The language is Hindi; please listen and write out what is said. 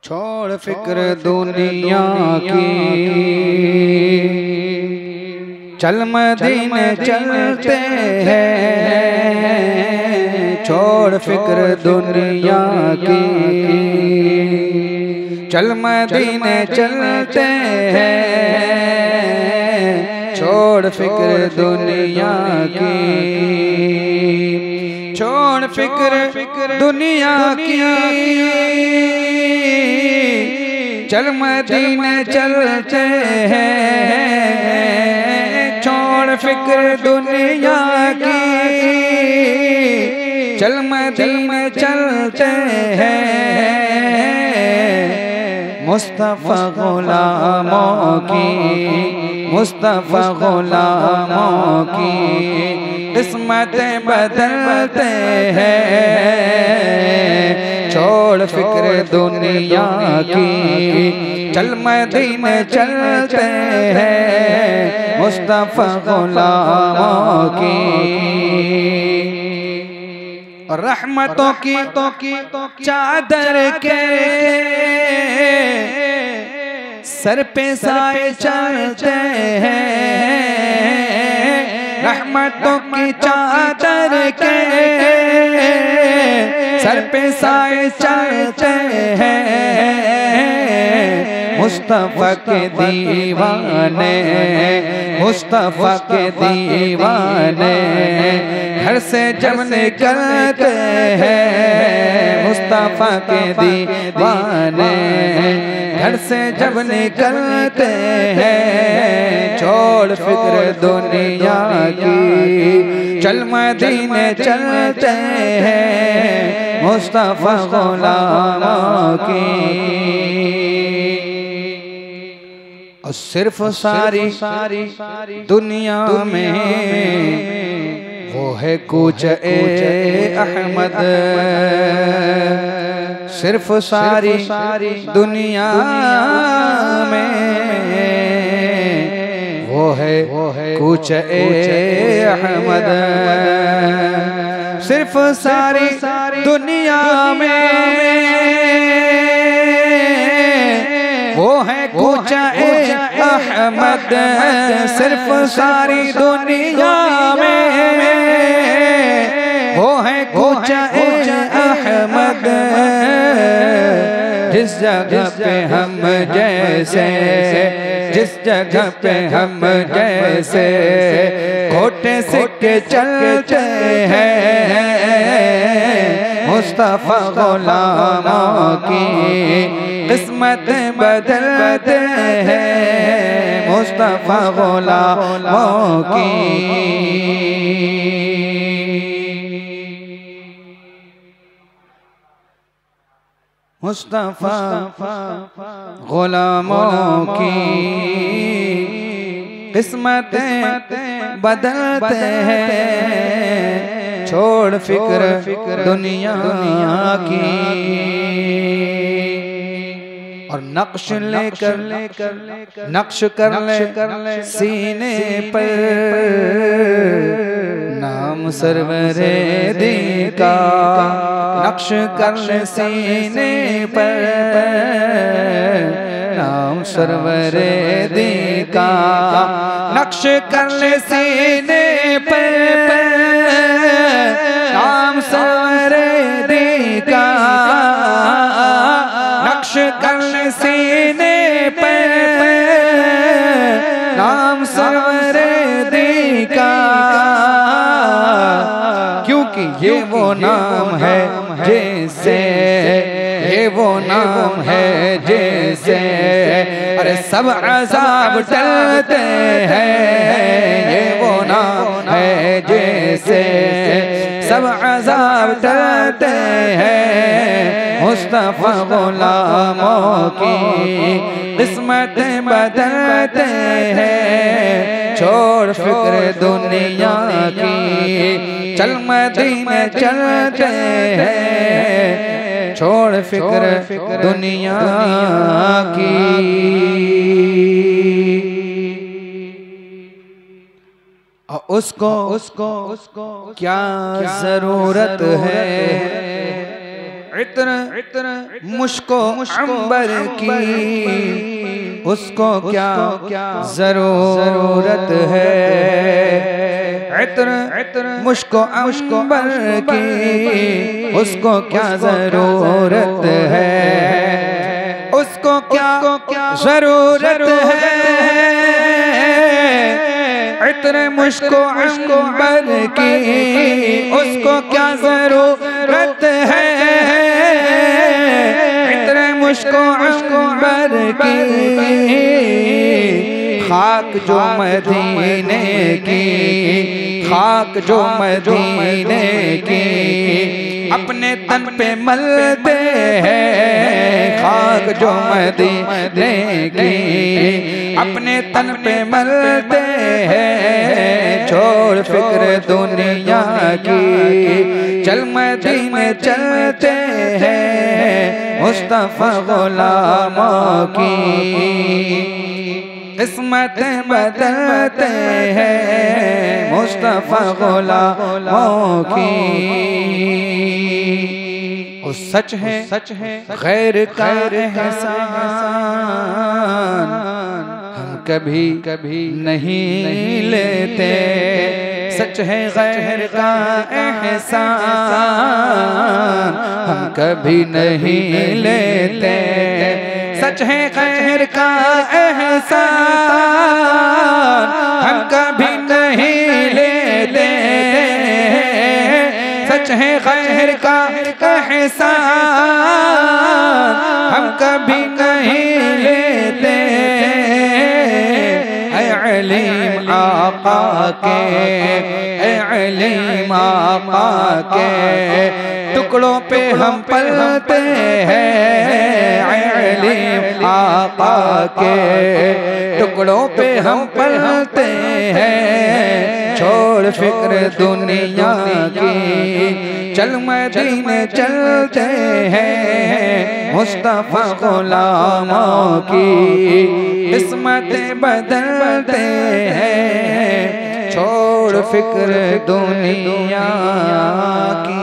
छोड़ फिक्र दुनिया की, चल मदीने चलते हैं। छोड़ फिक्र दुनिया की, चल मदीने चलते हैं। छोड़ फिक्र दुनिया की, छोड़ फिक्र दुनिया की, चल मदीने चलते हैं। छोड़ फिक्र दुनिया की, चल मदीने चलते हैं। मुस्तफा गुलामों की, मुस्तफा गुलामों की किस्मतें बदलते हैं। छोड़ फिक्र दुनिया की, चल मदीने चलते हैं। मुस्तफा गुलामों की रहमतों की चादर के सर पे साए चलते हैं। रहमतों की चादर के सर पे साए चलते हैं। मुस्तफा के दीवाने, मुस्तफा के दीवाने घर से जब निकलते हैं। मुस्तफा के दीवाने घर से जब निकलते हैं। छोड़ फिक्र दुनिया की, चल मदीने चलते हैं। मुस्तफा गुलामों की और सिर्फ सारी दुनिया में वो है कुछ अहमद। सिर्फ सारी दुनिया में वो है कुछ अहमद। सिर्फ सारी दुनिया में वो है कुछ अहमद। सिर्फ सारी दुनिया में वो है कुछ अहमद। जिस जगह पे हम जैसे, जिस जगह पे हम जैसे खोटे सिक्के चलते हैं। मुस्तफा गुलामों की किस्मत बदलते हैं। मुस्तफा गुलामों की मुस्तफा गुलामों की किस्मतें बदलते हैं। छोड़ फिक्र दुनिया की और नक्श लेकर नक्श कर ले सीने पर नाम सरवरे दी का। नक्श कर ले सीने पर नाम सरवरे दी का। नक्श कर ले सीने पर नाम सरवरे दी का। नक्श कर ले सीने पर नाम सरवरे दी का। क्योंकि ये वो नाम है जैसे, ये वो नाम है जैसे अरे सब अज़ाब टलते हैं। ये वो नाम है जैसे सब अज़ाब टलते हैं। मुस्तफा गुलामों की किस्मत बदलते हैं। छोड़ फिक्र दुनिया की, चल मदीने चलते हैं। छोड़ फिक्र दुनिया की। उसको क्या जरूरत है इत्र मुश्को अंबर की उसको क्या जरूरत है। इत्र मुश्को अंबर की उसको क्या जरूरत है। उसको क्या जरूरत है। इत्र मुश्को अंबर की उसको क्या जरूरत है। इत्र मुश्को अंबर की खाक जो मदीने की, खाक जो मदीने की अपने तन पे मलते हैं। खाक जो मदीने की अपने तन पे मलते हैं। छोड़ फिक्र दुनिया की चल मदीने चलते हैं। मुस्तफा गुलामों की किस्मत बदलते हैं। मुस्तफा गुलामों की वो सच है गैर का एहसान हम कभी नहीं लेते। सच है गैर का एहसान हम कभी नहीं लेते। सच है गैर का एहसान हम कभी नहीं लेते। सच है गैर का एहसान हम कभी नहीं लेते। ऐ अलीम आका के, ऐ अलीम आका के टुकड़ों पे हम पलते हैं। ऐ अलीम आका के टुकड़ों पे हम पलते हैं। छोड़ फिक्र दुनिया की चल मदीने चलते हैं। मुस्तफा गुलामों की किस्मत बदलते हैं। छोड़ फिक्र दुनिया की।